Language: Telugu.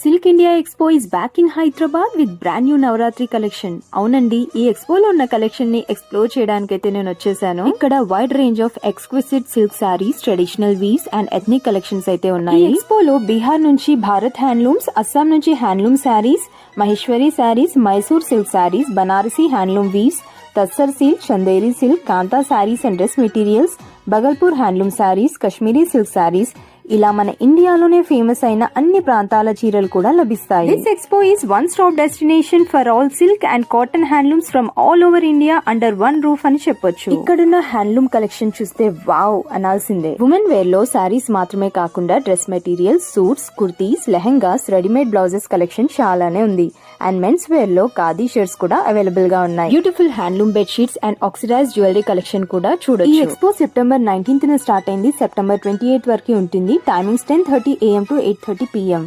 Silk India expo is back in Hyderabad with brand new Navratri collection. అవునండి, ఈ ఎక్స్పోలో ఉన్న కలెక్షన్ ని ఎక్స్ప్లోర్ చేయడానికైతే నేను వచ్చేసాను. ఇక్కడ wide range of exquisite silk sarees, traditional weaves and ethnic collections అయితే ఉన్నాయి. ఈ ఎక్స్పోలో బీహార్ నుంచి భారత్ హ్యాండ్లూమ్స్, అస్సాం నుంచి handloom sarees, Maheshwari sarees, Mysore silk sarees, Banarasi handloom weaves, tussar silk, Chanderi silk, Kantha sarees and dress materials, Bhagalpur handloom sarees, Kashmiri silk sarees, ఇలా మన ఇండియాలోనే ఫేమస్ అయిన అన్ని ప్రాంతాల చీరలు కూడా లభిస్తాయి. This expo is one stop destination for all silk and cotton handlooms from all over India under one roof అని చెప్పొచ్చు. ఇక్కడున్న హ్యాండ్లూమ్ కలెక్షన్ చూస్తే వావ్ అనాల్సిందే. ఉమెన్ వేర్ లో సారీస్ మాత్రమే కాకుండా dress materials, suits, kurtis, lehengas, readymade blouses collection చాలానే ఉంది. అండ్ మెన్స్ వేర్ లో ఖాదీ షర్ట్స్ కూడా అవైలబుల్ గా ఉన్నాయి. Beautiful handloom bed sheets and oxidise jewellery collection కూడా చూడొచ్చు. ఈ ఎక్స్పో సెప్టెంబర్ 19th స్టార్ట్ అయింది. సెప్టెంబర్ 28 వరకు ఉంటుంది. Timings 10:30 AM to 8:30 PM.